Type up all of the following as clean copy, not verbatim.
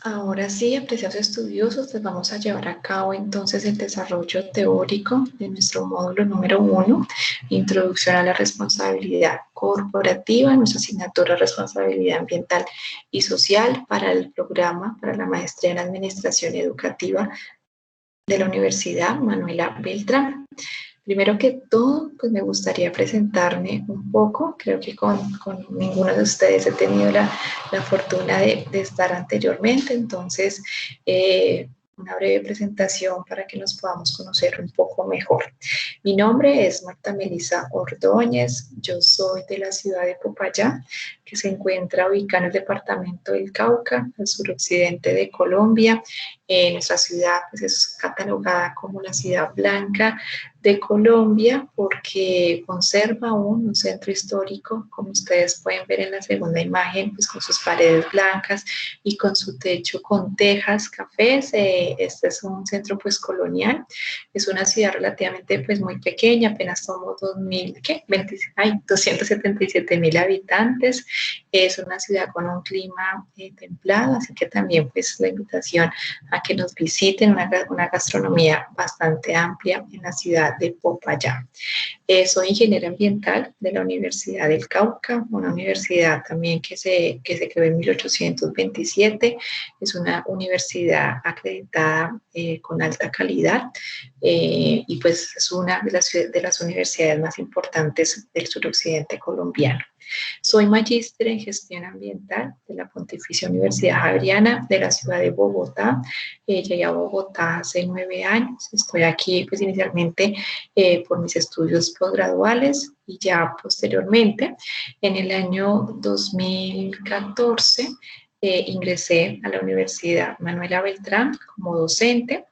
Ahora sí, apreciados estudiosos, les vamos a llevar a cabo entonces el desarrollo teórico de nuestro módulo número 1, Introducción a la Responsabilidad Corporativa, nuestra asignatura Responsabilidad Ambiental y Social para el programa para la Maestría en Administración Educativa de la Universidad Manuela Beltrán. Primero que todo, pues me gustaría presentarme un poco. Creo que con ninguno de ustedes he tenido la fortuna de estar anteriormente, entonces una breve presentación para que nos podamos conocer un poco mejor. Mi nombre es Marta Melisa Ordóñez, yo soy de la ciudad de Popayán, que se encuentra ubicada en el departamento del Cauca, al suroccidente de Colombia. Nuestra ciudad pues, es catalogada como la ciudad blanca de Colombia porque conserva aún un centro histórico, como ustedes pueden ver en la segunda imagen, pues con sus paredes blancas y con su techo con tejas cafés. Este es un centro pues colonial, es una ciudad relativamente pues muy pequeña, apenas somos 277,000 habitantes. Es una ciudad con un clima templado, así que también pues la invitación a que nos visiten, una gastronomía bastante amplia en la ciudad de Popayán. Soy ingeniera ambiental de la Universidad del Cauca, una universidad también que se creó en 1827. Es una universidad acreditada con alta calidad y pues es una de las universidades más importantes del suroccidente colombiano. Soy magíster en gestión ambiental de la Pontificia Universidad Javeriana de la ciudad de Bogotá. Llegué a Bogotá hace 9 años. Estoy aquí pues inicialmente por mis estudios posgraduales y ya posteriormente en el año 2014 ingresé a la Universidad Manuela Beltrán como docente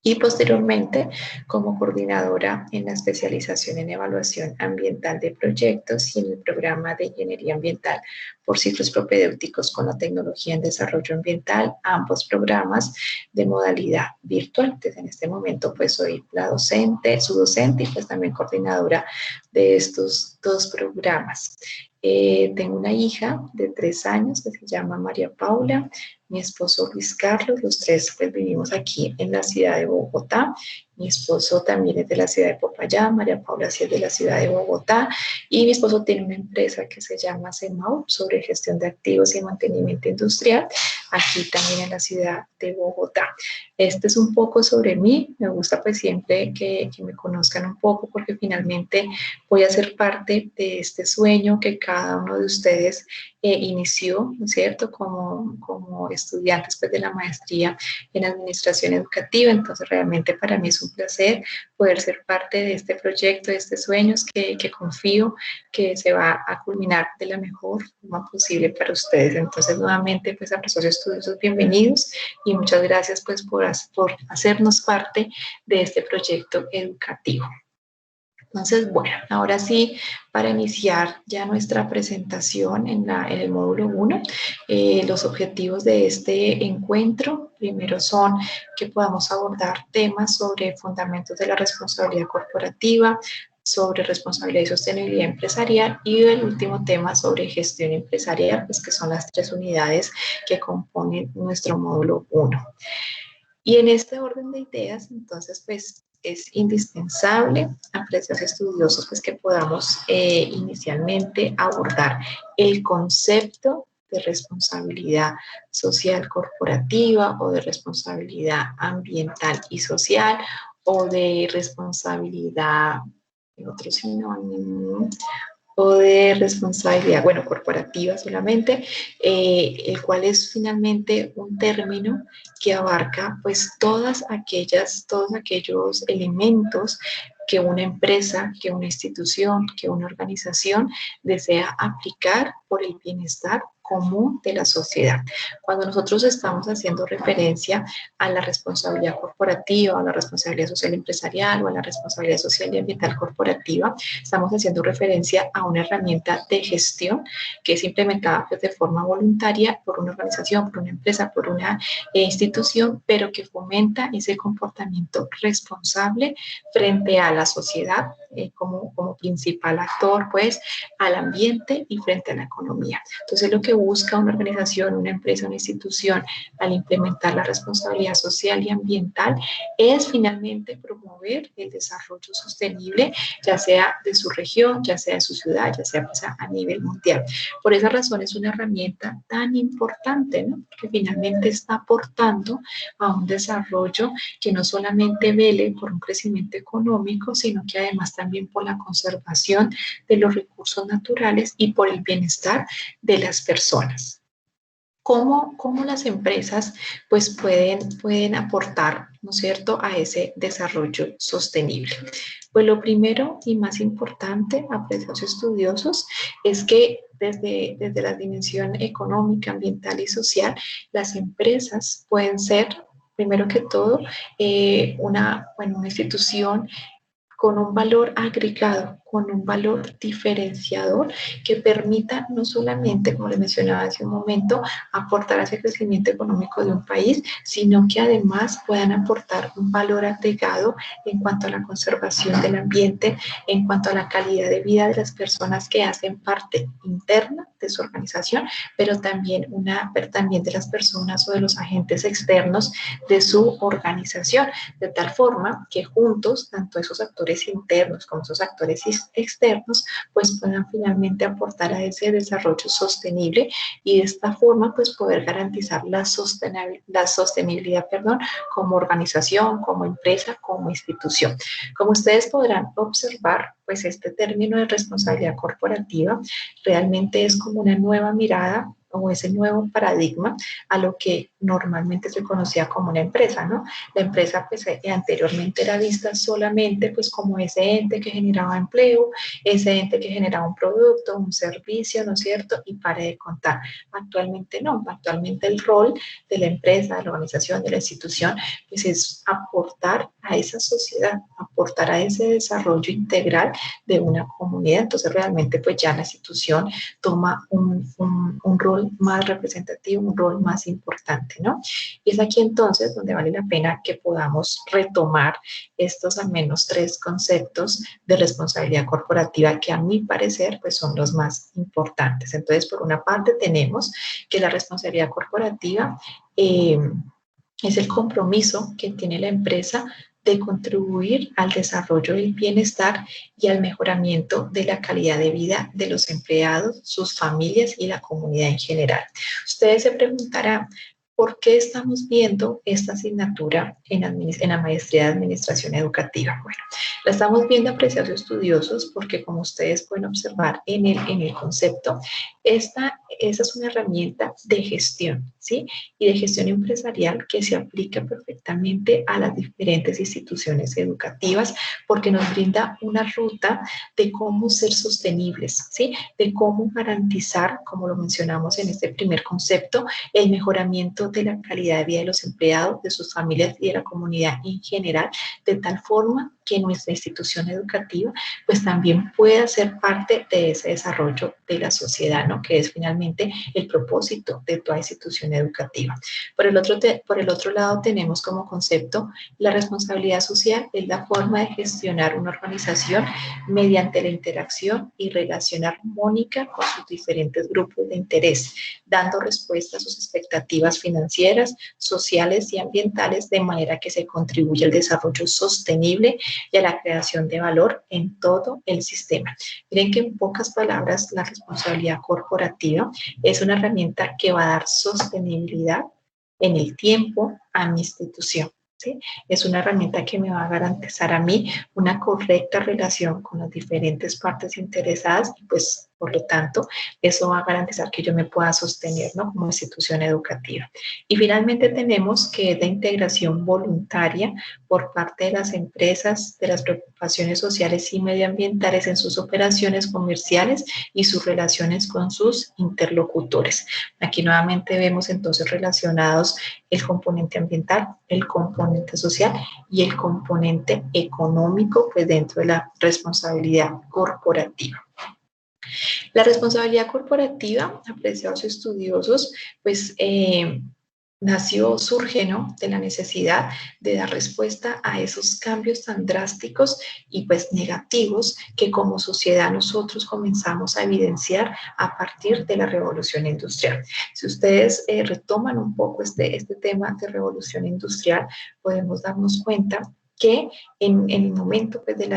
y posteriormente como coordinadora en la especialización en evaluación ambiental de proyectos y en el programa de ingeniería ambiental por ciclos propedéuticos con la tecnología en desarrollo ambiental, ambos programas de modalidad virtual. Entonces, en este momento pues soy la docente, su docente y pues también coordinadora de estos dos programas. Tengo una hija de 3 años que se llama María Paula, mi esposo Luis Carlos, los tres pues vivimos aquí en la ciudad de Bogotá. Mi esposo también es de la ciudad de Popayán, María Paula sí es de la ciudad de Bogotá y mi esposo tiene una empresa que se llama CEMAU sobre gestión de activos y mantenimiento industrial, aquí también en la ciudad de Bogotá. Este es un poco sobre mí, me gusta pues siempre que me conozcan un poco porque finalmente voy a ser parte de este sueño que cada uno de ustedes inició, ¿no es cierto?, como estudiantes pues, de la maestría en administración educativa. Entonces realmente para mí es un placer poder ser parte de este proyecto, de estos sueños que confío que se va a culminar de la mejor forma posible para ustedes. Entonces nuevamente pues a profesores estudiosos bienvenidos y muchas gracias pues por hacernos parte de este proyecto educativo. Entonces, bueno, ahora sí, para iniciar ya nuestra presentación en el módulo 1, los objetivos de este encuentro, primero son que podamos abordar temas sobre fundamentos de la responsabilidad corporativa, sobre responsabilidad y sostenibilidad empresarial y el último tema sobre gestión empresarial, pues que son las 3 unidades que componen nuestro módulo 1. Y en este orden de ideas, entonces, pues es indispensable, apreciados estudiosos, pues que podamos inicialmente abordar el concepto de responsabilidad social corporativa o de responsabilidad ambiental y social o de responsabilidad, otro sinónimo, o de responsabilidad, bueno, corporativa solamente, el cual es finalmente un término que abarca pues todos aquellos elementos que una empresa, que una institución, que una organización desea aplicar por el bienestar común de la sociedad. Cuando nosotros estamos haciendo referencia a la responsabilidad corporativa, a la responsabilidad social empresarial o a la responsabilidad social y ambiental corporativa, estamos haciendo referencia a una herramienta de gestión que es implementada pues, de forma voluntaria por una organización, por una empresa, por una institución, pero que fomenta ese comportamiento responsable frente a la sociedad, como principal actor, pues, al ambiente y frente a la economía. Entonces, lo que busca una organización, una empresa, una institución al implementar la responsabilidad social y ambiental es finalmente promover el desarrollo sostenible, ya sea de su región, ya sea de su ciudad, ya sea pues, a nivel mundial. Por esa razón es una herramienta tan importante, ¿no? Que finalmente está aportando a un desarrollo que no solamente vele por un crecimiento económico, sino que además también por la conservación de los recursos naturales y por el bienestar de las personas. ¿Cómo las empresas pues pueden aportar, ¿no es cierto?, a ese desarrollo sostenible? Pues lo primero y más importante, apreciados estudiosos, es que desde la dimensión económica, ambiental y social, las empresas pueden ser, primero que todo, una institución con un valor agregado, con un valor diferenciador que permita no solamente, como les mencionaba hace un momento, aportar a ese crecimiento económico de un país, sino que además puedan aportar un valor agregado en cuanto a la conservación del ambiente, en cuanto a la calidad de vida de las personas que hacen parte interna de su organización, pero también de las personas o de los agentes externos de su organización, de tal forma que juntos, tanto esos actores internos como esos actores externos, pues puedan finalmente aportar a ese desarrollo sostenible y de esta forma pues poder garantizar la sostenibilidad, como organización, como empresa, como institución. Como ustedes podrán observar, pues este término de responsabilidad corporativa realmente es como una nueva mirada o ese nuevo paradigma a lo que normalmente se conocía como una empresa, ¿no? La empresa pues anteriormente era vista solamente pues como ese ente que generaba empleo, ese ente que generaba un producto, un servicio, ¿no es cierto? Y pare de contar. Actualmente no, actualmente el rol de la empresa, de la organización, de la institución, pues es aportar a esa sociedad, aportar a ese desarrollo integral de una comunidad. Entonces realmente pues ya la institución toma un rol más representativo, un rol más importante, ¿no? Y es aquí entonces donde vale la pena que podamos retomar estos al menos 3 conceptos de responsabilidad corporativa que a mi parecer pues son los más importantes. Entonces, por una parte tenemos que la responsabilidad corporativa es el compromiso que tiene la empresa de contribuir al desarrollo del bienestar y al mejoramiento de la calidad de vida de los empleados, sus familias y la comunidad en general. Ustedes se preguntarán, ¿por qué estamos viendo esta asignatura en la maestría de Administración Educativa? Bueno, la estamos viendo, apreciados estudiosos, porque como ustedes pueden observar en el concepto, esa es una herramienta de gestión, ¿sí? Y de gestión empresarial que se aplica perfectamente a las diferentes instituciones educativas porque nos brinda una ruta de cómo ser sostenibles, ¿sí? De cómo garantizar, como lo mencionamos en este primer concepto, el mejoramiento de la calidad de vida de los empleados, de sus familias y de la comunidad en general, de tal forma que nuestra institución educativa pues también pueda ser parte de ese desarrollo de la sociedad, ¿no? Que es finalmente el propósito de toda institución educativa. Por el otro lado tenemos como concepto la responsabilidad social, es la forma de gestionar una organización mediante la interacción y relación armónica con sus diferentes grupos de interés, dando respuesta a sus expectativas financieras, sociales y ambientales de manera que se contribuya al desarrollo sostenible y a la creación de valor en todo el sistema. Miren que en pocas palabras la responsabilidad corporativa es una herramienta que va a dar sostenibilidad en el tiempo a mi institución. ¿Sí? Es una herramienta que me va a garantizar a mí una correcta relación con las diferentes partes interesadas y pues por lo tanto eso va a garantizar que yo me pueda sostener, ¿no? Como institución educativa. Y finalmente tenemos que es la integración voluntaria por parte de las empresas, de las preocupaciones sociales y medioambientales en sus operaciones comerciales y sus relaciones con sus interlocutores. Aquí nuevamente vemos entonces relacionados el componente ambiental, el componente social y el componente económico, pues dentro de la responsabilidad corporativa. La responsabilidad corporativa, apreciados estudiosos, pues surge, ¿no?, de la necesidad de dar respuesta a esos cambios tan drásticos y pues negativos que como sociedad nosotros comenzamos a evidenciar a partir de la revolución industrial. Si ustedes retoman un poco este tema de revolución industrial, podemos darnos cuenta que en el momento pues, del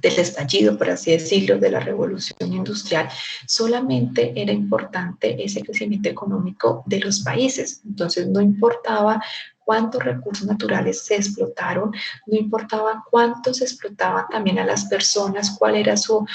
estallido, por así decirlo, de la revolución industrial, solamente era importante ese crecimiento económico de los países. Entonces no importaba cuántos recursos naturales se explotaron, no importaba cuánto se explotaba también a las personas, cuál era su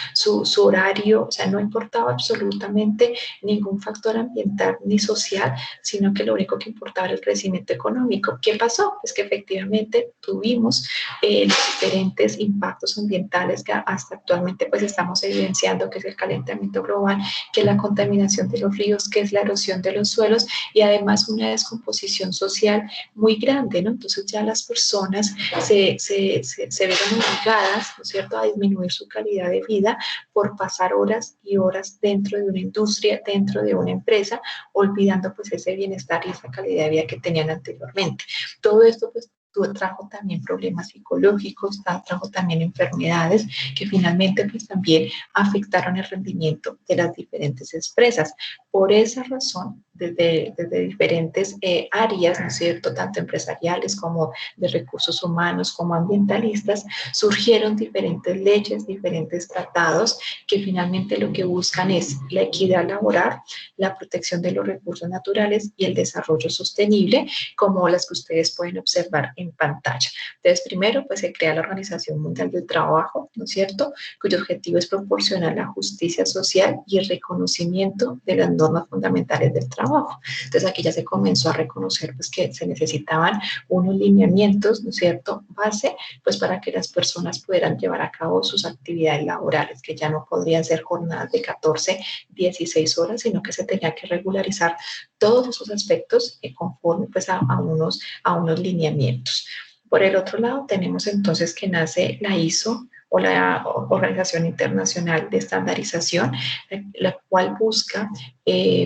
horario, o sea, no importaba absolutamente ningún factor ambiental ni social, sino que lo único que importaba era el crecimiento económico. ¿Qué pasó? Pues que efectivamente tuvimos los diferentes impactos ambientales que hasta actualmente pues estamos evidenciando, que es el calentamiento global, que es la contaminación de los ríos, que es la erosión de los suelos y además una descomposición social muy grande, ¿no? Entonces ya las personas se vieron obligadas, ¿no es cierto?, a disminuir su calidad de vida por pasar horas y horas dentro de una industria, dentro de una empresa, olvidando pues ese bienestar y esa calidad de vida que tenían anteriormente. Todo esto pues trajo también problemas psicológicos, trajo también enfermedades que finalmente pues también afectaron el rendimiento de las diferentes empresas. Por esa razón, desde diferentes áreas, ¿no es cierto?, tanto empresariales como de recursos humanos como ambientalistas, surgieron diferentes leyes, diferentes tratados que finalmente lo que buscan es la equidad laboral, la protección de los recursos naturales y el desarrollo sostenible, como las que ustedes pueden observar en pantalla. Entonces, primero, pues se crea la Organización Mundial del Trabajo, ¿no es cierto?, cuyo objetivo es proporcionar la justicia social y el reconocimiento de las normas fundamentales del trabajo. Entonces, aquí ya se comenzó a reconocer pues que se necesitaban unos lineamientos, ¿no es cierto?, base, pues para que las personas pudieran llevar a cabo sus actividades laborales, que ya no podrían ser jornadas de 14, 16 horas, sino que se tenía que regularizar todos esos aspectos conforme pues a unos lineamientos. Por el otro lado, tenemos entonces que nace la ISO o la Organización Internacional de Estandarización, la cual busca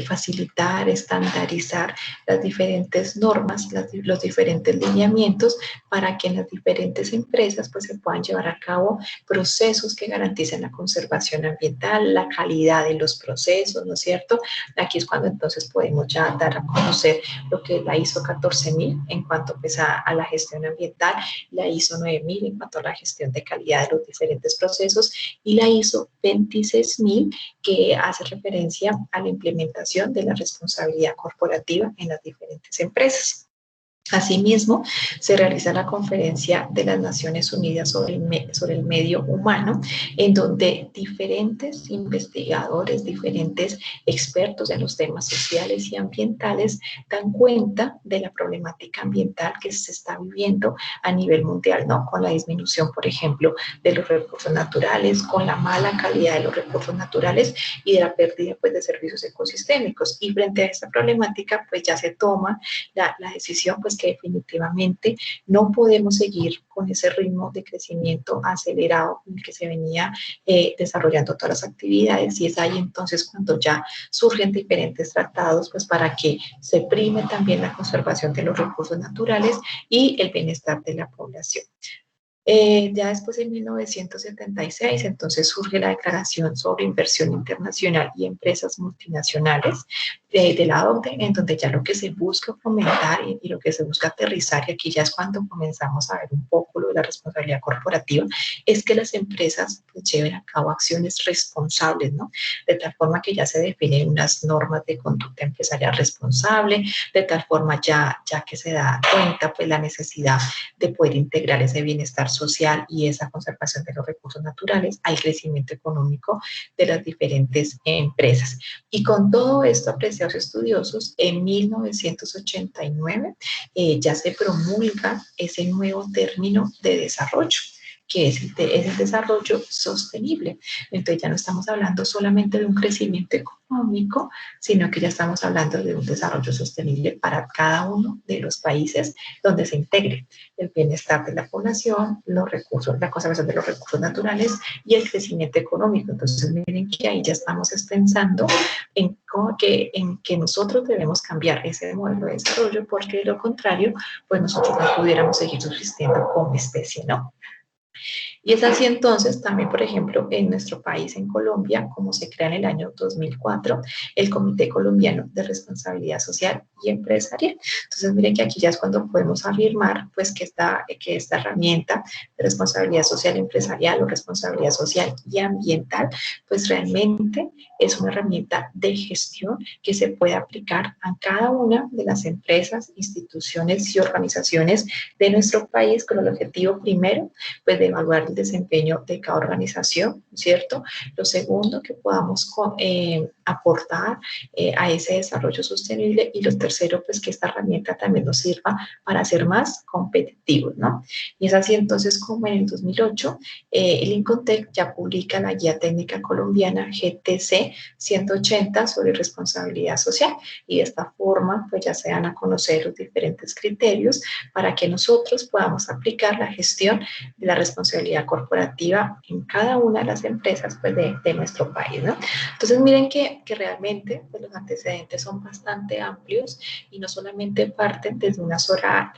facilitar, estandarizar las diferentes normas, los diferentes lineamientos para que en las diferentes empresas pues, se puedan llevar a cabo procesos que garanticen la conservación ambiental, la calidad de los procesos, ¿no es cierto? Aquí es cuando entonces podemos ya dar a conocer lo que es la ISO 14000 en cuanto pues, a la gestión ambiental, la ISO 9000 en cuanto a la gestión de calidad de los diferentes procesos y la ISO 26000 que hace referencia a la implementación de la responsabilidad corporativa en las diferentes empresas. Asimismo, se realiza la Conferencia de las Naciones Unidas sobre el Medio Humano, en donde diferentes investigadores, diferentes expertos en los temas sociales y ambientales dan cuenta de la problemática ambiental que se está viviendo a nivel mundial, ¿no? Con la disminución, por ejemplo, de los recursos naturales, con la mala calidad de los recursos naturales y de la pérdida pues, de servicios ecosistémicos. Y frente a esta problemática, pues ya se toma la decisión pues, que definitivamente no podemos seguir con ese ritmo de crecimiento acelerado en el que se venía desarrollando todas las actividades y es ahí entonces cuando ya surgen diferentes tratados pues para que se prime también la conservación de los recursos naturales y el bienestar de la población. Ya después de 1976, entonces surge la Declaración sobre Inversión Internacional y Empresas Multinacionales de la OCDE, en donde ya lo que se busca fomentar y lo que se busca aterrizar, y aquí ya es cuando comenzamos a ver un poco lo de la responsabilidad corporativa, es que las empresas pues, lleven a cabo acciones responsables, ¿no? De tal forma que ya se definen unas normas de conducta empresarial responsable, de tal forma ya que se da cuenta pues la necesidad de poder integrar ese bienestar social y esa conservación de los recursos naturales al crecimiento económico de las diferentes empresas. Y con todo esto, apreciados estudiosos, en 1989 ya se promulga ese nuevo término de desarrollo. que es el desarrollo sostenible. Entonces ya no estamos hablando solamente de un crecimiento económico, sino que ya estamos hablando de un desarrollo sostenible para cada uno de los países donde se integre el bienestar de la población, los recursos, la conservación de los recursos naturales y el crecimiento económico. Entonces miren que ahí ya estamos pensando en que nosotros debemos cambiar ese modelo de desarrollo, porque de lo contrario, pues nosotros no pudiéramos seguir subsistiendo como especie, ¿no? Y es así entonces también, por ejemplo, en nuestro país, en Colombia, como se crea en el año 2004, el Comité Colombiano de Responsabilidad Social y Empresarial. Entonces, miren que aquí ya es cuando podemos afirmar pues, que esta herramienta de responsabilidad social empresarial o responsabilidad social y ambiental, pues realmente es una herramienta de gestión que se puede aplicar a cada una de las empresas, instituciones y organizaciones de nuestro país con el objetivo primero, pues de evaluar el desempeño de cada organización, ¿cierto? Lo segundo, que podamos aportar a ese desarrollo sostenible, y lo tercero, pues que esta herramienta también nos sirva para ser más competitivos, ¿no? Y es así entonces como en el 2008 el INCONTEC ya publica la Guía Técnica Colombiana GTC 180 sobre responsabilidad social, y de esta forma pues ya se dan a conocer los diferentes criterios para que nosotros podamos aplicar la gestión de la responsabilidad corporativa en cada una de las empresas pues, de nuestro país, ¿no? Entonces miren que realmente pues, los antecedentes son bastante amplios y no solamente parten desde una sola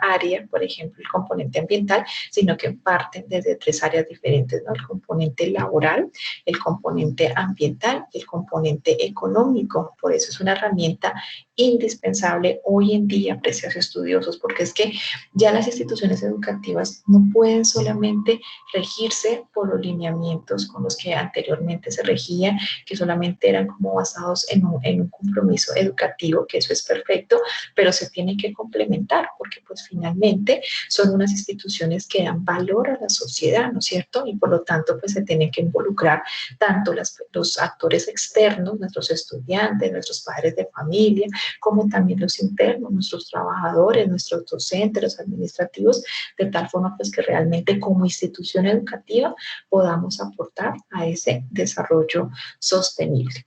área, por ejemplo el componente ambiental, sino que parten desde tres áreas diferentes, ¿no? El componente laboral, el componente ambiental y el componente económico. Por eso es una herramienta indispensable hoy en día, preciados estudiosos, porque es que ya las instituciones educativas no pueden solamente regirse por los lineamientos con los que anteriormente se regían, que solamente eran como basados en un compromiso educativo, que eso es perfecto, pero se tienen que complementar, porque pues finalmente son unas instituciones que dan valor a la sociedad, ¿no es cierto? Y por lo tanto pues se tienen que involucrar tanto los actores externos, nuestros estudiantes, nuestros padres de familia, como también los internos, nuestros trabajadores, nuestros docentes, los administrativos, de tal forma pues que realmente como institución educativa podamos aportar a ese desarrollo sostenible.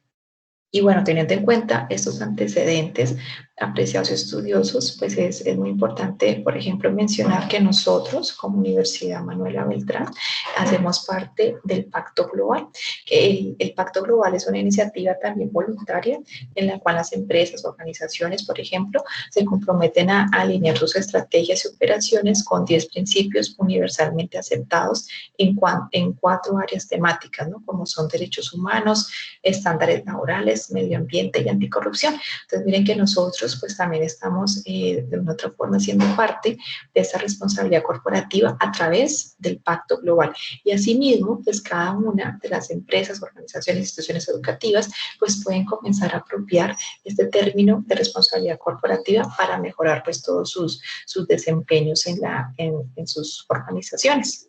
Y bueno, teniendo en cuenta estos antecedentes, apreciados estudiosos, pues es muy importante, por ejemplo, mencionar que nosotros, como Universidad Manuela Beltrán, hacemos parte del Pacto Global. El Pacto Global es una iniciativa también voluntaria en la cual las empresas, organizaciones, por ejemplo, se comprometen a alinear sus estrategias y operaciones con 10 principios universalmente aceptados en 4 áreas temáticas, ¿no? Como son derechos humanos, estándares laborales, medio ambiente y anticorrupción. Entonces, miren que nosotros pues también estamos de una otra forma siendo parte de esta responsabilidad corporativa a través del Pacto Global. Y asimismo, pues cada una de las empresas, organizaciones, instituciones educativas, pues pueden comenzar a apropiar este término de responsabilidad corporativa para mejorar pues todos sus desempeños en sus organizaciones.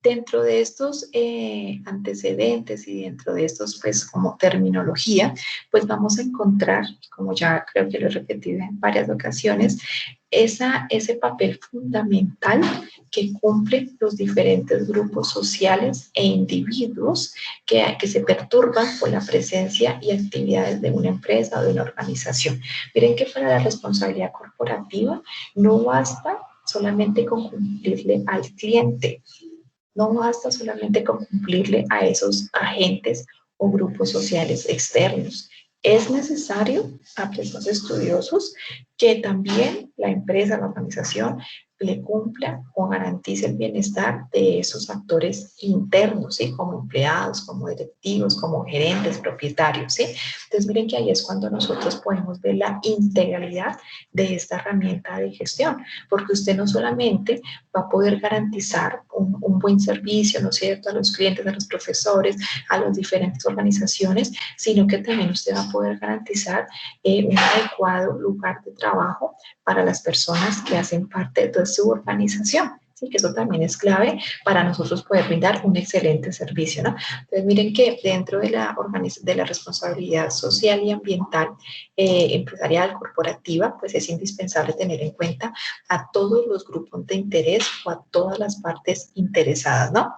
Dentro de estos antecedentes y dentro de estos, pues, como terminología, pues vamos a encontrar, como ya creo que lo he repetido en varias ocasiones, ese papel fundamental que cumplen los diferentes grupos sociales e individuos que se perturban por la presencia y actividades de una empresa o de una organización. Miren que para la responsabilidad corporativa no basta solamente con cumplirle al cliente, no basta solamente con cumplirle a esos agentes o grupos sociales externos. Es necesario, a los estudiosos, que también la empresa, la organización, le cumpla o garantice el bienestar de esos actores internos, ¿sí? Como empleados, como directivos, como gerentes, propietarios, ¿sí? Entonces, miren que ahí es cuando nosotros podemos ver la integralidad de esta herramienta de gestión, porque usted no solamente va a poder garantizar un buen servicio, ¿no es cierto?, a los clientes, a los profesores, a las diferentes organizaciones, sino que también usted va a poder garantizar un adecuado lugar de trabajo para las personas que hacen parte de su organización. ¿sí? Que eso también es clave para nosotros poder brindar un excelente servicio, ¿no? Entonces, miren que dentro de de la responsabilidad social y ambiental, empresarial, corporativa, pues es indispensable tener en cuenta a todos los grupos de interés o a todas las partes interesadas, ¿no?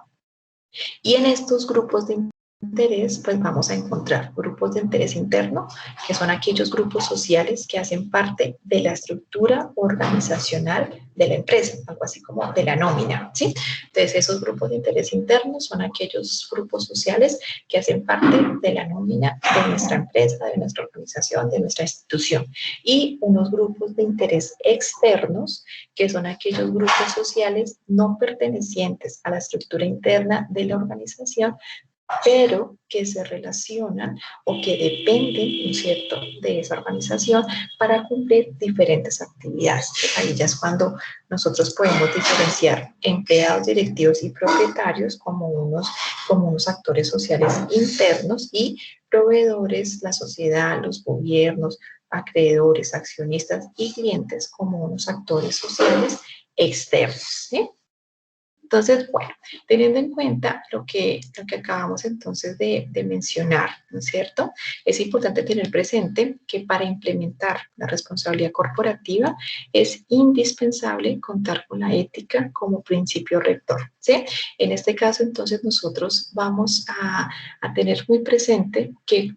Y en estos grupos de interés, pues vamos a encontrar grupos de interés interno, que son aquellos grupos sociales que hacen parte de la estructura organizacional de la empresa, algo así como de la nómina, ¿sí? Entonces, esos grupos de interés internos son aquellos grupos sociales que hacen parte de la nómina de nuestra empresa, de nuestra organización, de nuestra institución. Y unos grupos de interés externos, que son aquellos grupos sociales no pertenecientes a la estructura interna de la organización, pero que se relacionan o que dependen, ¿no es cierto?, de esa organización para cumplir diferentes actividades. Ahí ya es cuando nosotros podemos diferenciar empleados, directivos y propietarios como unos actores sociales internos y proveedores, la sociedad, los gobiernos, acreedores, accionistas y clientes como unos actores sociales externos, ¿sí? Entonces, bueno, teniendo en cuenta lo que acabamos entonces de mencionar, ¿no es cierto? Es importante tener presente que para implementar la responsabilidad corporativa es indispensable contar con la ética como principio rector, ¿sí? En este caso, entonces, nosotros vamos a tener muy presente que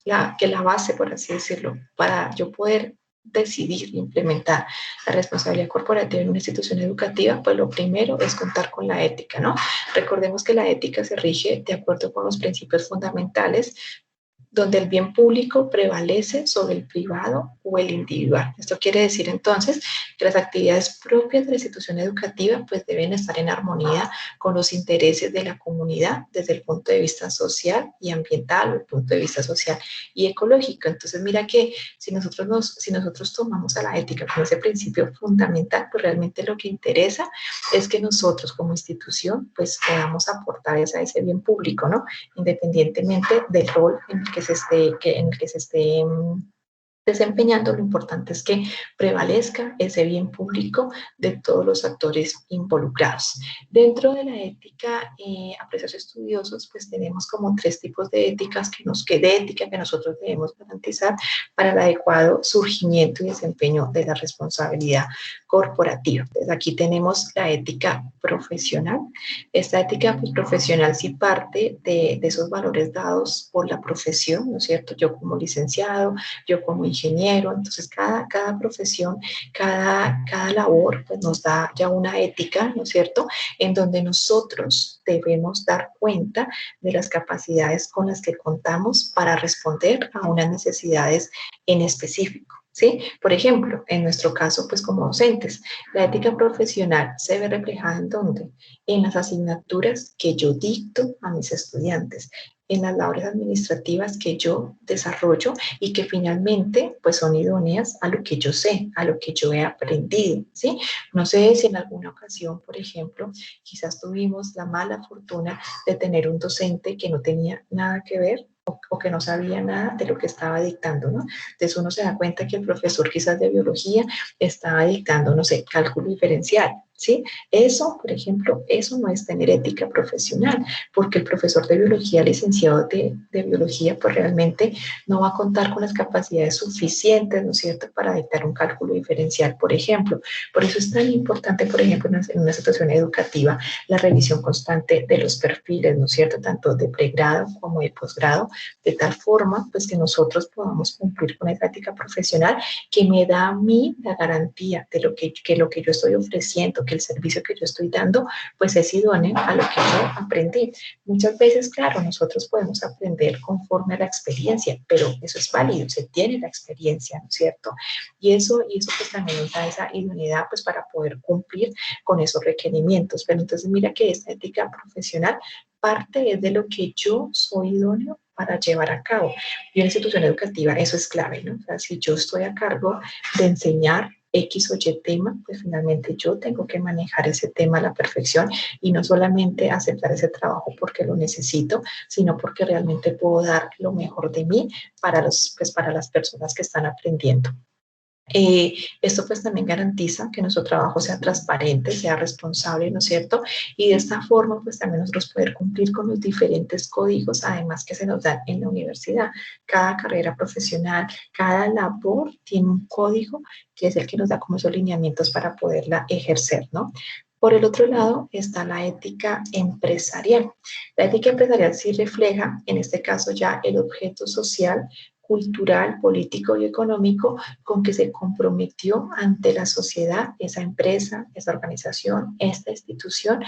la base, por así decirlo, para yo poder decidir implementar la responsabilidad corporativa en una institución educativa, pues lo primero es contar con la ética, ¿no? Recordemos que la ética se rige de acuerdo con los principios fundamentales donde el bien público prevalece sobre el privado o el individual. Esto quiere decir entonces que las actividades propias de la institución educativa pues deben estar en armonía con los intereses de la comunidad desde el punto de vista social y ambiental o el punto de vista social y ecológico. Entonces mira que si nosotros tomamos a la ética como ese principio fundamental, pues realmente lo que interesa es que nosotros como institución pues podamos aportar ese bien público, ¿no? Independientemente del rol en el que se esté desempeñando, lo importante es que prevalezca ese bien público de todos los actores involucrados. Dentro de la ética, a precios estudiosos, pues tenemos como tres tipos de éticas de ética que nosotros debemos garantizar para el adecuado surgimiento y desempeño de la responsabilidad corporativa. Entonces, aquí tenemos la ética profesional. Esta ética pues, profesional sí parte de esos valores dados por la profesión, ¿no es cierto? Yo como licenciado, yo como ingeniero, entonces cada profesión, cada labor pues nos da ya una ética, ¿no es cierto?, en donde nosotros debemos dar cuenta de las capacidades con las que contamos para responder a unas necesidades en específico. ¿Sí? Por ejemplo, en nuestro caso, pues como docentes, la ética profesional se ve reflejada en dónde? En las asignaturas que yo dicto a mis estudiantes, en las labores administrativas que yo desarrollo y que finalmente pues son idóneas a lo que yo sé, a lo que yo he aprendido, ¿sí? No sé si en alguna ocasión, por ejemplo, quizás tuvimos la mala fortuna de tener un docente que no tenía nada que ver o que no sabía nada de lo que estaba dictando, ¿no? Entonces uno se da cuenta que el profesor quizás de biología estaba dictando, no sé, cálculo diferencial, ¿sí? Eso, por ejemplo, eso no es tener ética profesional, porque el profesor de biología, licenciado de biología, pues realmente no va a contar con las capacidades suficientes, ¿no es cierto?, para dictar un cálculo diferencial, por ejemplo. Por eso es tan importante, por ejemplo, en una situación educativa, la revisión constante de los perfiles, ¿no es cierto?, tanto de pregrado como de posgrado, de tal forma pues que nosotros podamos cumplir con esa ética profesional que me da a mí la garantía de lo que yo estoy ofreciendo, que el servicio que yo estoy dando pues es idóneo a lo que yo aprendí. Muchas veces, claro, nosotros podemos aprender conforme a la experiencia, pero eso es válido, se tiene la experiencia, ¿no es cierto? Y eso pues también nos da esa idoneidad pues para poder cumplir con esos requerimientos. Pero entonces mira que esta ética profesional parte es de lo que yo soy idóneo para llevar a cabo. Y una institución educativa, eso es clave, ¿no? O sea, si yo estoy a cargo de enseñar X o Y tema, pues finalmente yo tengo que manejar ese tema a la perfección y no solamente aceptar ese trabajo porque lo necesito, sino porque realmente puedo dar lo mejor de mí para, pues para las personas que están aprendiendo. Esto pues también garantiza que nuestro trabajo sea transparente, sea responsable, ¿no es cierto? Y de esta forma pues también nosotros poder cumplir con los diferentes códigos, además que se nos dan en la universidad. Cada carrera profesional, cada labor tiene un código que es el que nos da como esos lineamientos para poderla ejercer, ¿no? Por el otro lado está la ética empresarial. La ética empresarial sí refleja, en este caso ya, el objeto social, cultural, político y económico con que se comprometió ante la sociedad, esa empresa, esa organización, esta institución,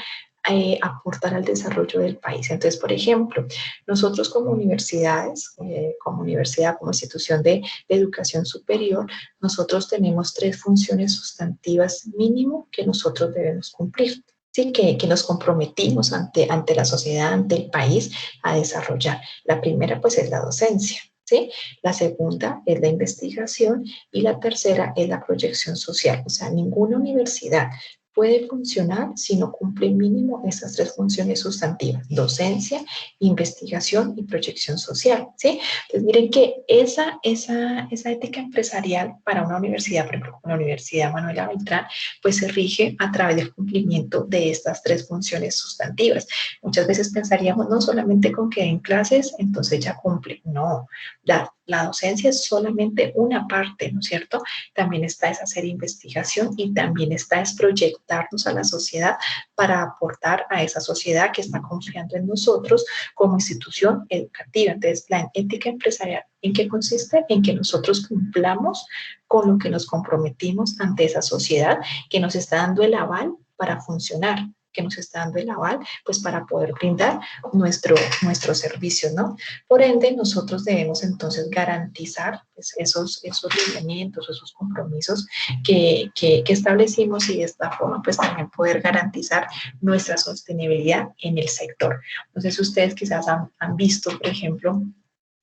aportar al desarrollo del país. Entonces, por ejemplo, nosotros como universidades, como universidad, como institución de educación superior, nosotros tenemos 3 funciones sustantivas mínimo que nosotros debemos cumplir. Sí, que nos comprometimos ante la sociedad, ante el país a desarrollar. La primera, pues, es la docencia. ¿Sí? La segunda es la investigación y la tercera es la proyección social. O sea, ninguna universidad puede funcionar si no cumple mínimo estas 3 funciones sustantivas: docencia, investigación y proyección social. ¿Sí? Entonces, miren que esa ética empresarial para una universidad, por ejemplo, como la Universidad Manuela Beltrán, pues se rige a través del cumplimiento de estas 3 funciones sustantivas. Muchas veces pensaríamos, no solamente con que den clases, entonces ya cumple. No, la docencia es solamente una parte, ¿no es cierto? También está es hacer investigación y también está es proyectarnos a la sociedad para aportar a esa sociedad que está confiando en nosotros como institución educativa. Entonces, la ética empresarial, ¿en qué consiste? En que nosotros cumplamos con lo que nos comprometimos ante esa sociedad que nos está dando el aval para funcionar, que nos está dando el aval, pues para poder brindar nuestro servicio, ¿no? Por ende, nosotros debemos entonces garantizar pues, esos lineamientos, esos compromisos que establecimos y de esta forma pues también poder garantizar nuestra sostenibilidad en el sector. No sé si ustedes quizás han visto, por ejemplo,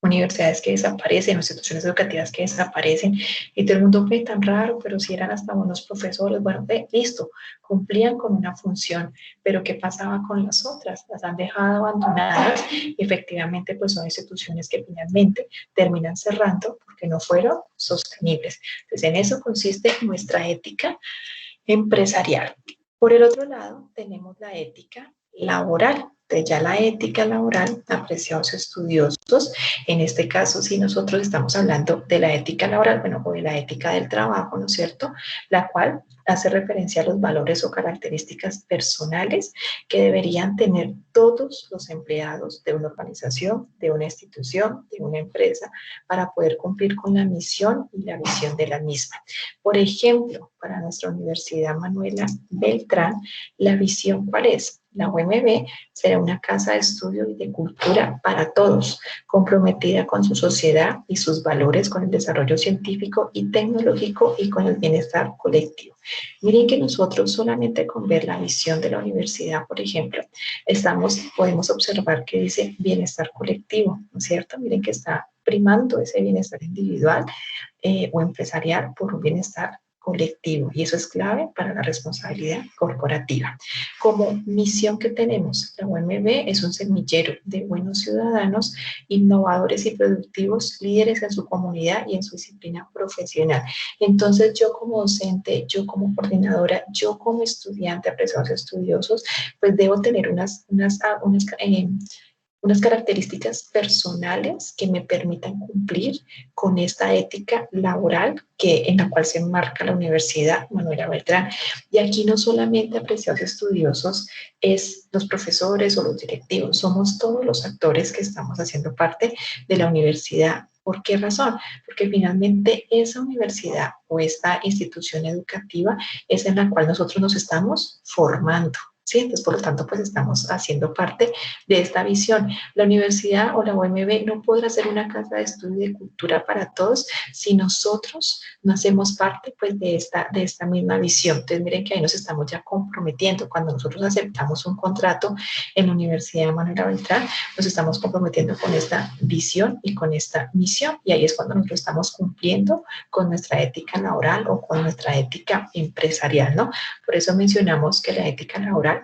universidades que desaparecen, instituciones educativas que desaparecen, y todo el mundo ve tan raro, pero si eran hasta buenos profesores, bueno, listo, cumplían con una función, pero ¿qué pasaba con las otras? Las han dejado abandonadas y efectivamente pues son instituciones que finalmente terminan cerrando porque no fueron sostenibles. Entonces en eso consiste nuestra ética empresarial. Por el otro lado, tenemos la ética laboral. Entonces, ya la ética laboral, apreciados estudiosos, en este caso, si nosotros estamos hablando de la ética laboral, bueno, o de la ética del trabajo, ¿no es cierto? La cual hace referencia a los valores o características personales que deberían tener todos los empleados de una organización, de una institución, de una empresa, para poder cumplir con la misión y la visión de la misma. Por ejemplo, para nuestra Universidad Manuela Beltrán, la visión, ¿cuál es? La UMB será una casa de estudio y de cultura para todos, comprometida con su sociedad y sus valores, con el desarrollo científico y tecnológico y con el bienestar colectivo. Miren que nosotros solamente con ver la visión de la universidad, por ejemplo, podemos observar que dice bienestar colectivo, ¿no es cierto? Miren que está primando ese bienestar individual o empresarial por un bienestar colectivo, y eso es clave para la responsabilidad corporativa. Como misión que tenemos, la UMB es un semillero de buenos ciudadanos, innovadores y productivos, líderes en su comunidad y en su disciplina profesional. Entonces yo como docente, yo como coordinadora, yo como estudiante, apreciados estudiosos, pues debo tener unas características personales que me permitan cumplir con esta ética laboral en la cual se enmarca la Universidad Manuela Beltrán. Y aquí no solamente, apreciados estudiosos, es los profesores o los directivos, somos todos los actores que estamos haciendo parte de la universidad. ¿Por qué razón? Porque finalmente esa universidad o esta institución educativa es en la cual nosotros nos estamos formando. ¿Sí? Entonces, por lo tanto, pues estamos haciendo parte de esta visión. La universidad o la UMB no podrá ser una casa de estudio de cultura para todos si nosotros no hacemos parte pues de esta misma visión. Entonces, miren que ahí nos estamos ya comprometiendo. Cuando nosotros aceptamos un contrato en la Universidad Manuela Beltrán, nos estamos comprometiendo con esta visión y con esta misión, y ahí es cuando nosotros estamos cumpliendo con nuestra ética laboral o con nuestra ética empresarial, ¿no? Por eso mencionamos que la ética laboral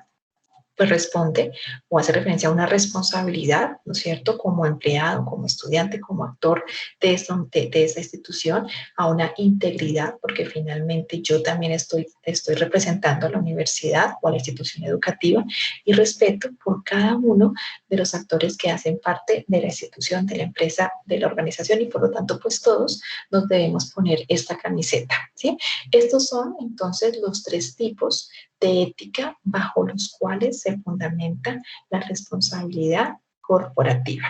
pues responde o hace referencia a una responsabilidad, ¿no es cierto?, como empleado, como estudiante, como actor de esta institución, a una integridad, porque finalmente yo también estoy representando a la universidad o a la institución educativa, y respeto por cada uno de los actores que hacen parte de la institución, de la empresa, de la organización, y por lo tanto, pues todos nos debemos poner esta camiseta, ¿sí? Estos son entonces los tres tipos de ética bajo los cuales se fundamenta la responsabilidad corporativa.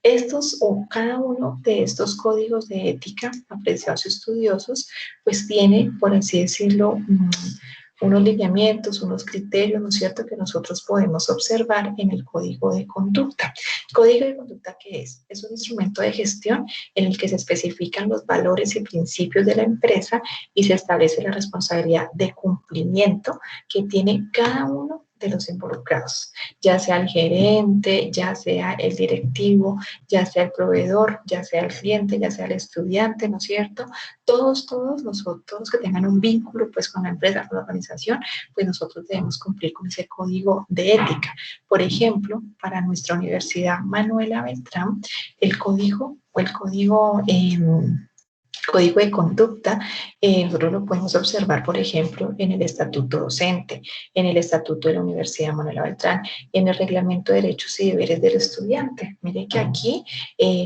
Estos o cada uno de estos códigos de ética, apreciados estudiosos, pues tiene, por así decirlo, unos lineamientos, unos criterios, ¿no es cierto?, que nosotros podemos observar en el código de conducta. ¿El código de conducta qué es? Es un instrumento de gestión en el que se especifican los valores y principios de la empresa y se establece la responsabilidad de cumplimiento que tiene cada uno de los involucrados, ya sea el gerente, ya sea el directivo, ya sea el proveedor, ya sea el cliente, ya sea el estudiante, ¿no es cierto? Todos nosotros que tengan un vínculo pues con la empresa, con la organización, pues nosotros debemos cumplir con ese código de ética. Por ejemplo, para nuestra universidad Manuela Beltrán, el código código de conducta, nosotros lo podemos observar, por ejemplo, en el estatuto docente, en el estatuto de la Universidad Manuela Beltrán, en el reglamento de derechos y deberes del estudiante. Miren que aquí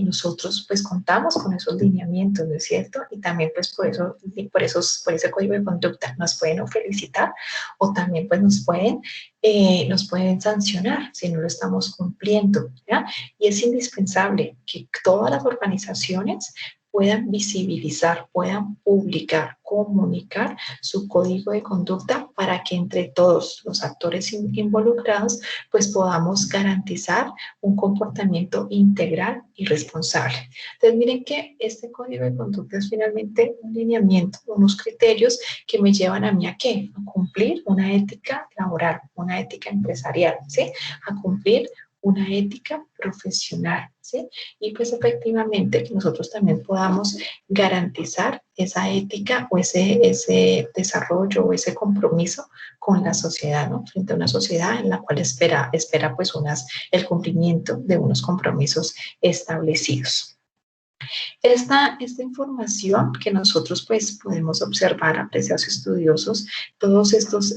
nosotros pues contamos con esos lineamientos, ¿no es cierto? Y también pues por ese código de conducta nos pueden o felicitar o también pues nos pueden sancionar si no lo estamos cumpliendo, ¿ya? Y es indispensable que todas las organizaciones puedan visibilizar, puedan publicar, comunicar su código de conducta para que entre todos los actores involucrados pues podamos garantizar un comportamiento integral y responsable. Entonces miren que este código de conducta es finalmente un lineamiento, unos criterios que me llevan a mí ¿a qué? A cumplir una ética laboral, una ética empresarial, ¿sí? A cumplir una ética profesional, ¿sí? Y pues efectivamente que nosotros también podamos garantizar esa ética o ese desarrollo o ese compromiso con la sociedad, ¿no? Frente a una sociedad en la cual espera pues el cumplimiento de unos compromisos establecidos. Esta información que nosotros pues podemos observar, apreciados estudiosos, todos estos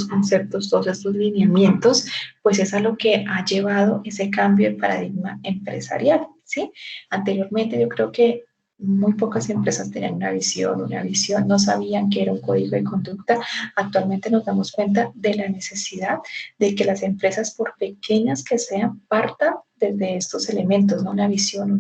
conceptos, todos estos lineamientos, pues es a lo que ha llevado ese cambio de paradigma empresarial, ¿sí? Anteriormente yo creo que muy pocas empresas tenían una visión, no sabían que era un código de conducta. Actualmente nos damos cuenta de la necesidad de que las empresas, por pequeñas que sean, partan desde estos elementos, ¿no? Una visión,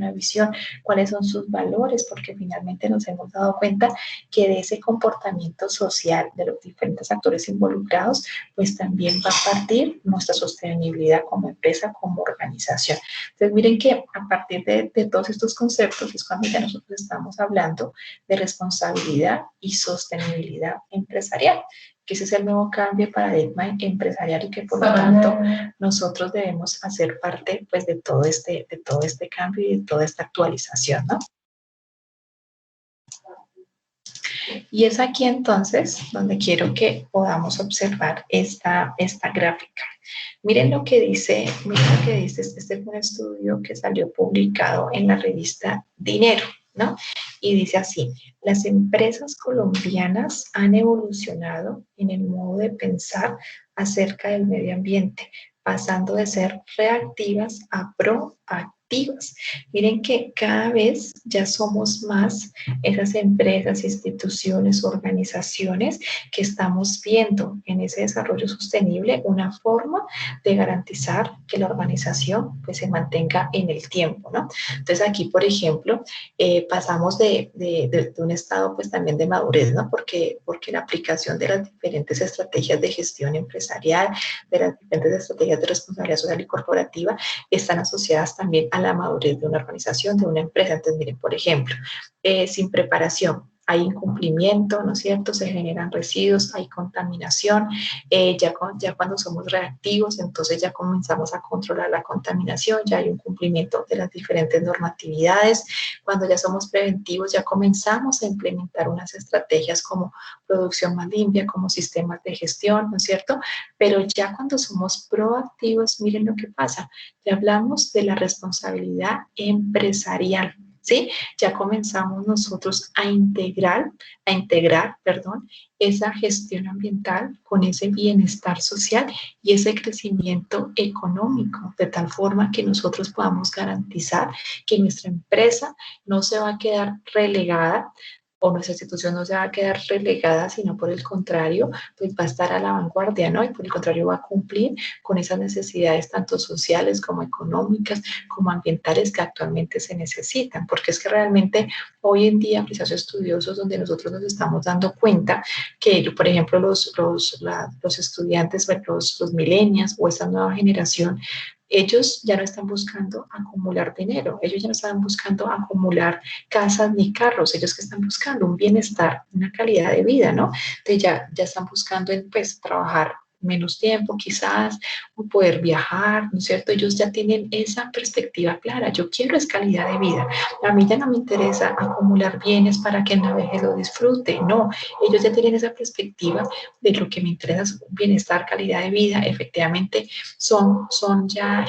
cuáles son sus valores, porque finalmente nos hemos dado cuenta que de ese comportamiento social de los diferentes actores involucrados, pues también va a partir nuestra sostenibilidad como empresa, como organización. Entonces miren que a partir de todos estos conceptos es cuando ya nosotros estamos hablando de responsabilidad y sostenibilidad empresarial, que ese es el nuevo cambio de paradigma empresarial y que por lo tanto nosotros debemos hacer parte pues de todo este cambio y de toda esta actualización, ¿no? Y es aquí entonces donde quiero que podamos observar esta gráfica. Miren lo que dice, este es un estudio que salió publicado en la revista Dinero, ¿no? Y dice así: las empresas colombianas han evolucionado en el modo de pensar acerca del medio ambiente, pasando de ser reactivas a proactivas. Miren que cada vez ya somos más esas empresas, instituciones, organizaciones que estamos viendo en ese desarrollo sostenible una forma de garantizar que la organización pues se mantenga en el tiempo, ¿no? Entonces aquí, por ejemplo, pasamos de un estado pues también de madurez, ¿no? Porque la aplicación de las diferentes estrategias de gestión empresarial, de las diferentes estrategias de responsabilidad social y corporativa están asociadas también a la madurez de una organización, de una empresa. Entonces, miren, por ejemplo, sin preparación, hay incumplimiento, ¿no es cierto? Se generan residuos, hay contaminación, ya cuando somos reactivos, entonces ya comenzamos a controlar la contaminación, ya hay un cumplimiento de las diferentes normatividades. Cuando ya somos preventivos, ya comenzamos a implementar unas estrategias como producción más limpia, como sistemas de gestión, ¿no es cierto? Pero ya cuando somos proactivos, miren lo que pasa, ya hablamos de la responsabilidad empresarial. ¿Sí? Ya comenzamos nosotros a integrar, esa gestión ambiental con ese bienestar social y ese crecimiento económico, de tal forma que nosotros podamos garantizar que nuestra empresa no se va a quedar relegada o nuestra institución no se va a quedar relegada, sino por el contrario, pues va a estar a la vanguardia, ¿no? Y por el contrario va a cumplir con esas necesidades tanto sociales como económicas, como ambientales que actualmente se necesitan, porque es que realmente hoy en día, precisos estudiosos, donde nosotros nos estamos dando cuenta que, por ejemplo, los estudiantes, los millennials o esta nueva generación, ellos ya no están buscando acumular dinero, ellos ya no están buscando acumular casas ni carros, ellos que están buscando un bienestar, una calidad de vida, ¿no? Entonces ya están buscando en, pues, trabajar menos tiempo quizás, o poder viajar, ¿no es cierto? Ellos ya tienen esa perspectiva clara, yo quiero es calidad de vida, a mí ya no me interesa acumular bienes para que en la vejez lo disfrute, no, ellos ya tienen esa perspectiva de lo que me interesa es bienestar, calidad de vida, efectivamente son ya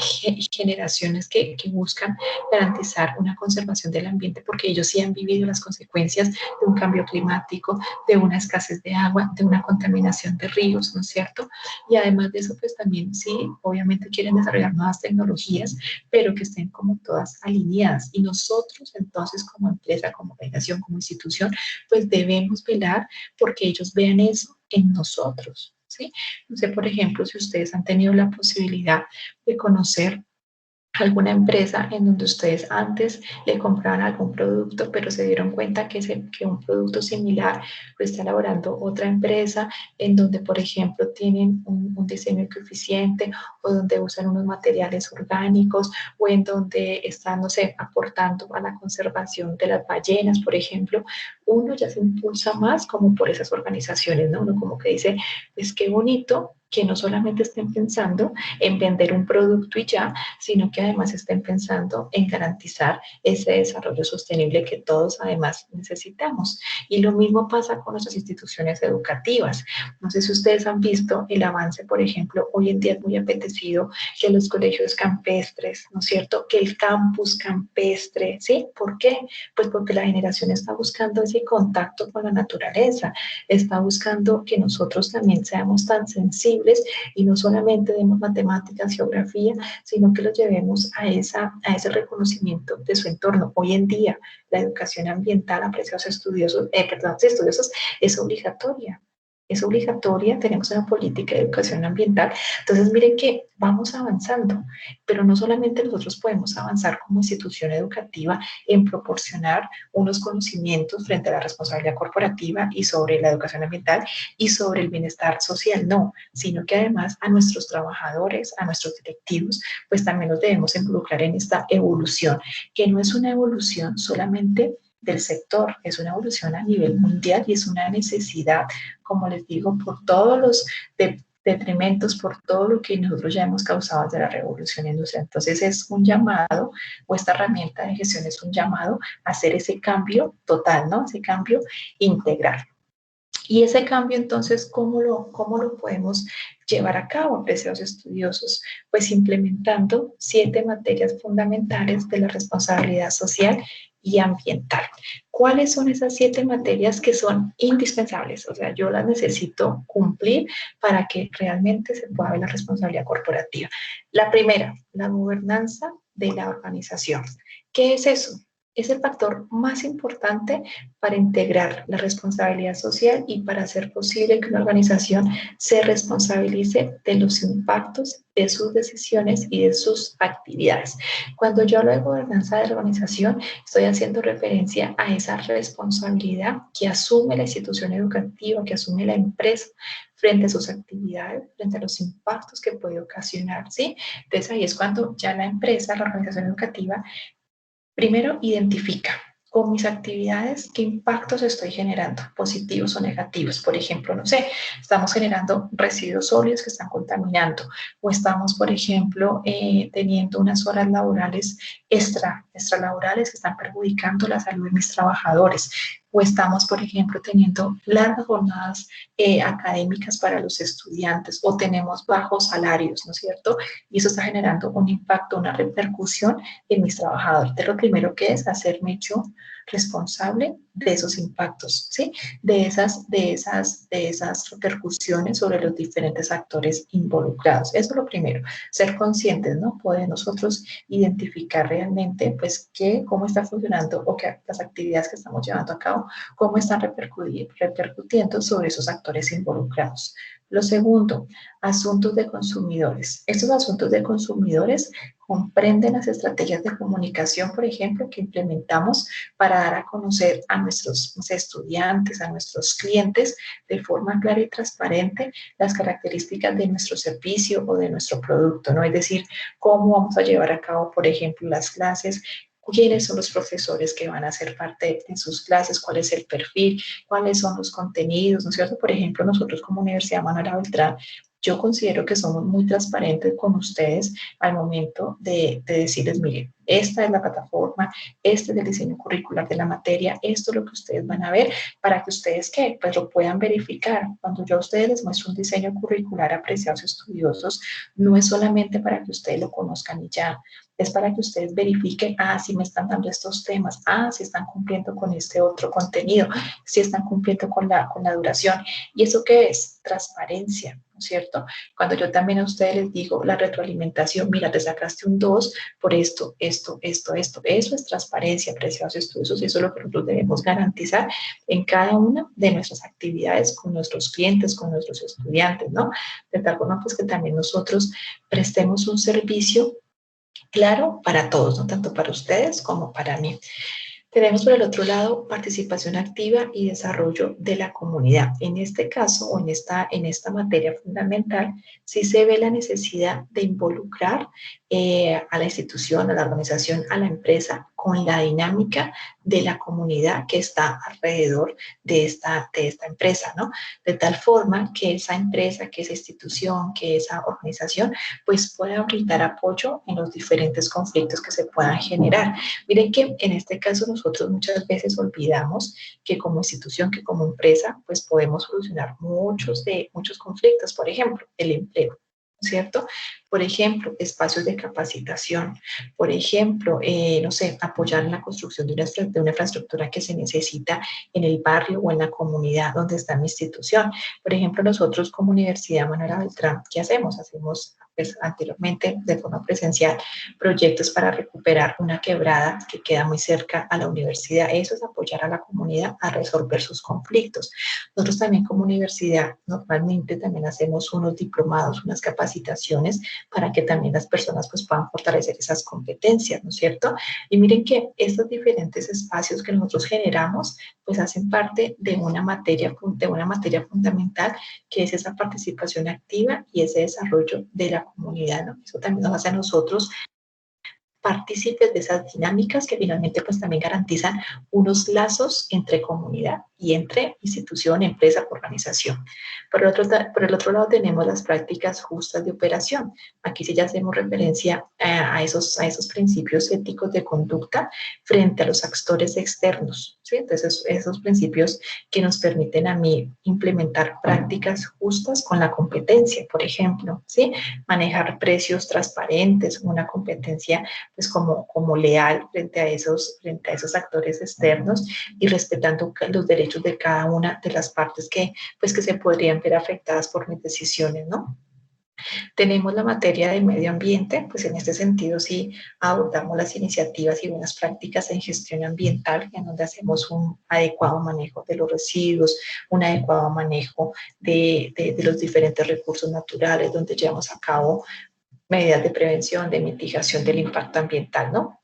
generaciones que buscan garantizar una conservación del ambiente porque ellos sí han vivido las consecuencias de un cambio climático, de una escasez de agua, de una contaminación de ríos, ¿no es cierto? Y además de eso, pues también sí, obviamente quieren desarrollar nuevas tecnologías, pero que estén como todas alineadas. Y nosotros entonces como empresa, como organización, como institución, pues debemos velar porque ellos vean eso en nosotros, ¿sí? No sé, por ejemplo, si ustedes han tenido la posibilidad de conocer alguna empresa en donde ustedes antes le compraban algún producto, pero se dieron cuenta que un producto similar lo está elaborando otra empresa, en donde, por ejemplo, tienen un diseño eficiente o donde usan unos materiales orgánicos o en donde están, no sé, aportando a la conservación de las ballenas, por ejemplo, uno ya se impulsa más como por esas organizaciones, ¿no? Uno como que dice, pues qué bonito que no solamente estén pensando en vender un producto y ya, sino que además estén pensando en garantizar ese desarrollo sostenible que todos además necesitamos. Y lo mismo pasa con nuestras instituciones educativas. No sé si ustedes han visto el avance, por ejemplo, hoy en día es muy apetecido que los colegios campestres, ¿no es cierto? Que el campus campestre, ¿sí? ¿Por qué? Pues porque la generación está buscando ese contacto con la naturaleza, está buscando que nosotros también seamos tan sensibles y no solamente demos matemáticas, geografía, sino que lo llevemos a ese reconocimiento de su entorno. Hoy en día, la educación ambiental a precios estudiosos, estudiosos es obligatoria, tenemos una política de educación ambiental. Entonces, miren que vamos avanzando, pero no solamente nosotros podemos avanzar como institución educativa en proporcionar unos conocimientos frente a la responsabilidad corporativa y sobre la educación ambiental y sobre el bienestar social, no, sino que además a nuestros trabajadores, a nuestros directivos, pues también nos debemos involucrar en esta evolución, que no es una evolución solamente del sector, es una evolución a nivel mundial y es una necesidad, como les digo, por todos los detrimentos, por todo lo que nosotros ya hemos causado desde la revolución industrial. Entonces es un llamado, o esta herramienta de gestión es un llamado a hacer ese cambio total, ¿no? Ese cambio integral. Y ese cambio, entonces, cómo lo podemos llevar a cabo, preciados estudiosos? Pues implementando 7 materias fundamentales de la responsabilidad social y ambiental. ¿Cuáles son esas 7 materias que son indispensables? O sea, yo las necesito cumplir para que realmente se pueda ver la responsabilidad corporativa. La primera, la gobernanza de la organización. ¿Qué es eso? Es el factor más importante para integrar la responsabilidad social y para hacer posible que una organización se responsabilice de los impactos de sus decisiones y de sus actividades. Cuando yo hablo de gobernanza de la organización, estoy haciendo referencia a esa responsabilidad que asume la institución educativa, que asume la empresa frente a sus actividades, frente a los impactos que puede ocasionar, ¿sí? Entonces ahí es cuando ya la empresa, la organización educativa, primero identifica con mis actividades, ¿qué impactos estoy generando? ¿Positivos o negativos? Por ejemplo, no sé, estamos generando residuos sólidos que están contaminando o estamos, por ejemplo, teniendo unas horas laborales extralaborales que están perjudicando la salud de mis trabajadores o estamos, por ejemplo, teniendo largas jornadas académicas para los estudiantes o tenemos bajos salarios, ¿no es cierto? Y eso está generando un impacto, una repercusión en mis trabajadores. Entonces, lo primero que es hacerme yo responsable de esos impactos, ¿sí? De esas repercusiones sobre los diferentes actores involucrados. Eso es lo primero, ser conscientes, ¿no? Poder nosotros identificar realmente, pues, cómo está funcionando o que las actividades que estamos llevando a cabo, cómo están repercutiendo sobre esos actores involucrados. Lo segundo, asuntos de consumidores. Estos asuntos de consumidores comprenden las estrategias de comunicación, por ejemplo, que implementamos para dar a conocer a nuestros estudiantes, a nuestros clientes, de forma clara y transparente, las características de nuestro servicio o de nuestro producto, ¿no? Es decir, cómo vamos a llevar a cabo, por ejemplo, las clases, quiénes son los profesores que van a ser parte de sus clases, cuál es el perfil, cuáles son los contenidos, ¿no es cierto? Por ejemplo, nosotros como Universidad Manuela Beltrán, yo considero que somos muy transparentes con ustedes al momento de decirles, miren, esta es la plataforma, este es el diseño curricular de la materia, esto es lo que ustedes van a ver para que ustedes, ¿qué? Pues lo puedan verificar. Cuando yo a ustedes les muestro un diseño curricular, apreciados estudiosos, no es solamente para que ustedes lo conozcan y ya, es para que ustedes verifiquen, si me están dando estos temas, si están cumpliendo con este otro contenido, si están cumpliendo con la duración. ¿Y eso qué es? Transparencia, ¿no es cierto? Cuando yo también a ustedes les digo la retroalimentación, mira, te sacaste un 2 por esto, eso es transparencia, preciados estudiosos, y eso es lo que nosotros debemos garantizar en cada una de nuestras actividades con nuestros clientes, con nuestros estudiantes, ¿no? De tal forma pues que también nosotros prestemos un servicio claro para todos, no tanto para ustedes como para mí. Tenemos por el otro lado participación activa y desarrollo de la comunidad. En este caso o en esta materia fundamental, sí se ve la necesidad de involucrar a la institución, a la organización, a la empresa con la dinámica de la comunidad que está alrededor de esta empresa, ¿no? De tal forma que esa empresa, que esa institución, que esa organización, pues pueda brindar apoyo en los diferentes conflictos que se puedan generar. Miren que en este caso nosotros muchas veces olvidamos que como institución, que como empresa, pues podemos solucionar muchos conflictos, por ejemplo, el empleo, ¿cierto? Por ejemplo, espacios de capacitación, por ejemplo, no sé, apoyar en la construcción de una infraestructura que se necesita en el barrio o en la comunidad donde está mi institución. Por ejemplo, nosotros como Universidad Manuela Beltrán, ¿qué hacemos? Hacemos pues, anteriormente de forma presencial proyectos para recuperar una quebrada que queda muy cerca a la universidad. Eso es apoyar a la comunidad a resolver sus conflictos. Nosotros también como universidad normalmente también hacemos unos diplomados, unas capacitaciones para que también las personas pues puedan fortalecer esas competencias, ¿no es cierto? Y miren que estos diferentes espacios que nosotros generamos pues hacen parte de una materia fundamental que es esa participación activa y ese desarrollo de la comunidad, ¿no? Eso también nos hace a nosotros partícipes de esas dinámicas que finalmente pues también garantizan unos lazos entre comunidad y entre institución, empresa, organización. Por el otro lado tenemos las prácticas justas de operación. Aquí sí ya hacemos referencia a esos principios éticos de conducta frente a los actores externos, ¿sí? Entonces esos principios que nos permiten a mí implementar prácticas justas con la competencia, por ejemplo, ¿sí? Manejar precios transparentes, una competencia pues como leal frente a esos actores externos y respetando los derechos de cada una de las partes que se podrían ver afectadas por mis decisiones, ¿no? Tenemos la materia de medio ambiente, pues en este sentido sí abordamos las iniciativas y buenas prácticas en gestión ambiental, en donde hacemos un adecuado manejo de los residuos, un adecuado manejo de los diferentes recursos naturales, donde llevamos a cabo medidas de prevención, de mitigación del impacto ambiental, ¿no?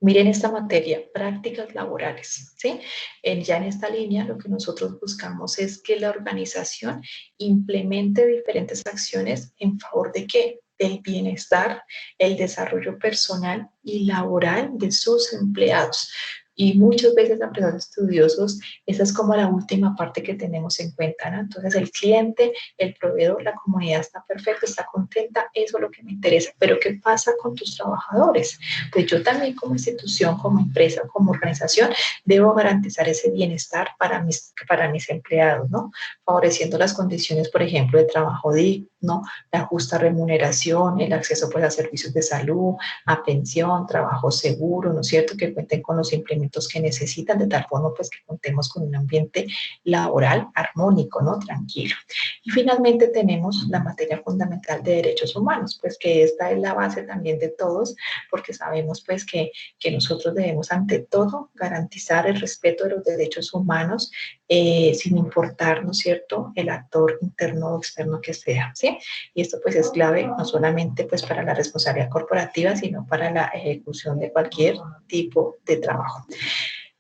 Miren esta materia, prácticas laborales, ¿sí? Ya en esta línea lo que nosotros buscamos es que la organización implemente diferentes acciones en favor de qué? Del bienestar, el desarrollo personal y laboral de sus empleados. Y muchas veces a empresarios estudiosos, esa es como la última parte que tenemos en cuenta, ¿no? Entonces el cliente, el proveedor, la comunidad está perfecta, está contenta, eso es lo que me interesa. Pero ¿qué pasa con tus trabajadores? Pues yo también como institución, como empresa, como organización, debo garantizar ese bienestar para mis empleados, ¿no? Favoreciendo las condiciones, por ejemplo, de trabajo digno, la justa remuneración, el acceso pues, a servicios de salud, a pensión, trabajo seguro, ¿no es cierto? Que cuenten con los implementos que necesitan, de tal forma pues que contemos con un ambiente laboral armónico, ¿no? Tranquilo. Y finalmente tenemos la materia fundamental de derechos humanos, pues que esta es la base también de todos, porque sabemos pues que nosotros debemos ante todo garantizar el respeto de los derechos humanos sin importar, ¿no es cierto?, el actor interno o externo que sea, ¿sí? Y esto pues es clave no solamente pues para la responsabilidad corporativa, sino para la ejecución de cualquier tipo de trabajo.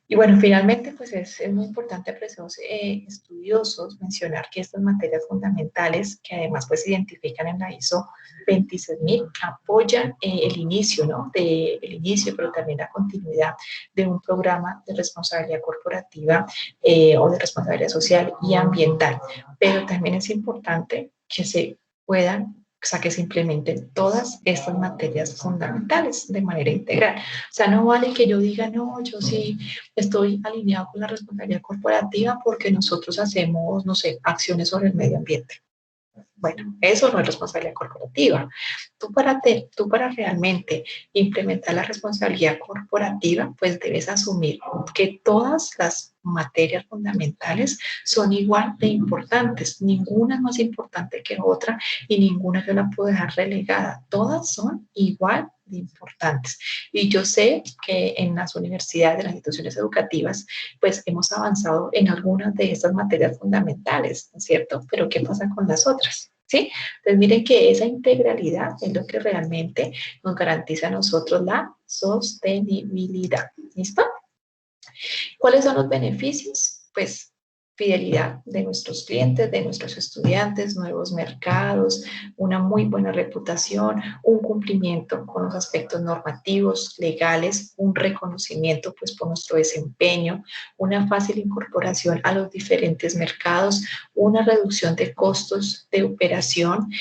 Y bueno, finalmente, pues es muy importante, apreciados estudiosos, mencionar que estas materias fundamentales, que además pues se identifican en la ISO 26000, apoyan el inicio, ¿no? El inicio, pero también la continuidad de un programa de responsabilidad corporativa o de responsabilidad social y ambiental. Pero también es importante que se puedan, o sea, que se implementen todas estas materias fundamentales de manera integral. O sea, no vale que yo diga, no, yo sí estoy alineado con la responsabilidad corporativa porque nosotros hacemos, no sé, acciones sobre el medio ambiente. Bueno, eso no es responsabilidad corporativa. Tú para realmente implementar la responsabilidad corporativa, pues debes asumir que todas las materias fundamentales son igual de importantes. Ninguna es más importante que otra y ninguna yo la puedo dejar relegada. Todas son igual de importantes. Y yo sé que en las universidades, en las instituciones educativas, pues hemos avanzado en algunas de estas materias fundamentales, ¿no es cierto? Pero ¿qué pasa con las otras? ¿Sí? Entonces miren que esa integralidad es lo que realmente nos garantiza a nosotros la sostenibilidad. ¿Listo? ¿Cuáles son los beneficios? Pues fidelidad de nuestros clientes, de nuestros estudiantes, nuevos mercados, una muy buena reputación, un cumplimiento con los aspectos normativos, legales, un reconocimiento pues por nuestro desempeño, una fácil incorporación a los diferentes mercados, una reducción de costos de operación,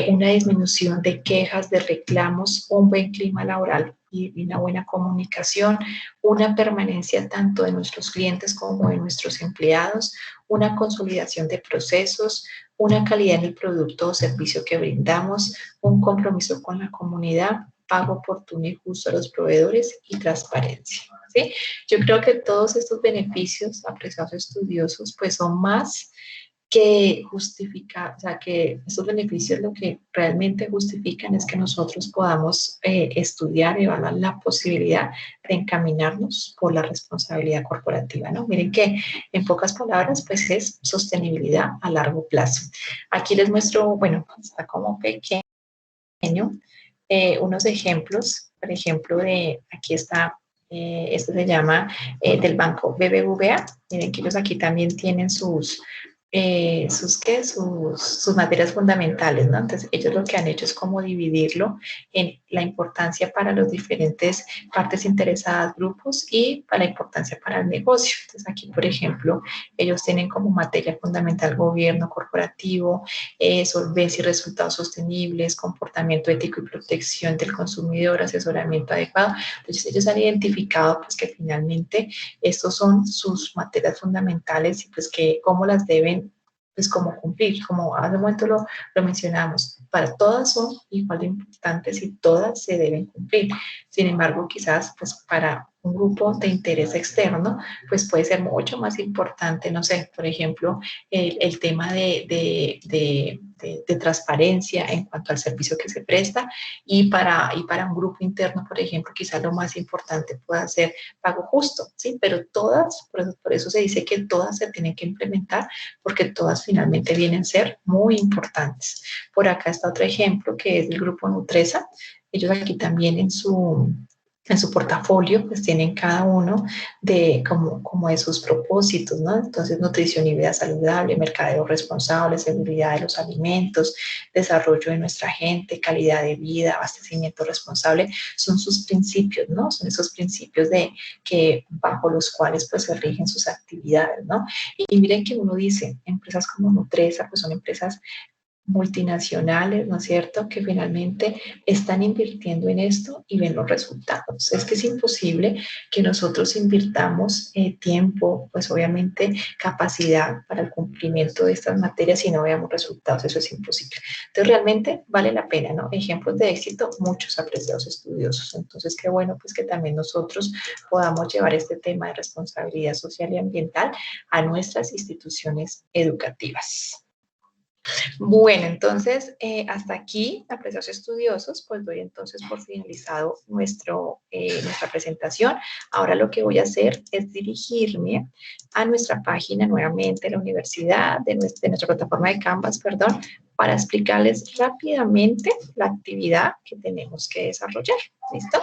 una disminución de quejas, de reclamos, un buen clima laboral y una buena comunicación, una permanencia tanto de nuestros clientes como de nuestros empleados, una consolidación de procesos, una calidad en el producto o servicio que brindamos, un compromiso con la comunidad, pago oportuno y justo a los proveedores y transparencia. ¿Sí? Yo creo que todos estos beneficios, apreciados estudiosos, pues son más que justifica, o sea, que estos beneficios lo que realmente justifican es que nosotros podamos estudiar y evaluar la posibilidad de encaminarnos por la responsabilidad corporativa, ¿no? Miren que en pocas palabras, pues es sostenibilidad a largo plazo. Aquí les muestro, bueno, está como pequeño, unos ejemplos, por ejemplo, aquí está, esto se llama del banco BBVA. Miren que ellos aquí también tienen sus materias fundamentales, ¿no? Entonces, ellos lo que han hecho es como dividirlo en la importancia para los diferentes partes interesadas, grupos y para la importancia para el negocio. Entonces, aquí, por ejemplo, ellos tienen como materia fundamental gobierno corporativo, solvencia y resultados sostenibles, comportamiento ético y protección del consumidor, asesoramiento adecuado. Entonces, ellos han identificado pues que finalmente estos son sus materias fundamentales y pues que cómo las deben pues como cumplir, como hace un momento lo mencionamos, para todas son igual de importantes y todas se deben cumplir. Sin embargo, quizás pues para un grupo de interés externo, pues puede ser mucho más importante, no sé, por ejemplo, el tema de transparencia en cuanto al servicio que se presta y para un grupo interno, por ejemplo, quizás lo más importante pueda ser pago justo, ¿sí? Pero todas, por eso se dice que todas se tienen que implementar porque todas finalmente vienen a ser muy importantes. Por acá está otro ejemplo que es del grupo Nutresa. Ellos aquí también en su portafolio, pues tienen cada uno de como de sus propósitos, ¿no? Entonces, nutrición y vida saludable, mercadeo responsable, seguridad de los alimentos, desarrollo de nuestra gente, calidad de vida, abastecimiento responsable, son sus principios, ¿no? Son esos principios de que bajo los cuales pues se rigen sus actividades, ¿no? Y miren que uno dice, empresas como Nutresa, pues son empresas multinacionales, ¿no es cierto?, que finalmente están invirtiendo en esto y ven los resultados. Es que es imposible que nosotros invirtamos tiempo, pues obviamente capacidad para el cumplimiento de estas materias si no veamos resultados, eso es imposible. Entonces realmente vale la pena, ¿no? Ejemplos de éxito, muchos apreciados estudiosos. Entonces qué bueno pues que también nosotros podamos llevar este tema de responsabilidad social y ambiental a nuestras instituciones educativas. Bueno, entonces, hasta aquí, apreciados estudiosos, pues doy entonces por finalizado nuestra presentación. Ahora lo que voy a hacer es dirigirme a nuestra página nuevamente, la universidad, de nuestra plataforma de Canvas, perdón, para explicarles rápidamente la actividad que tenemos que desarrollar. ¿Listo?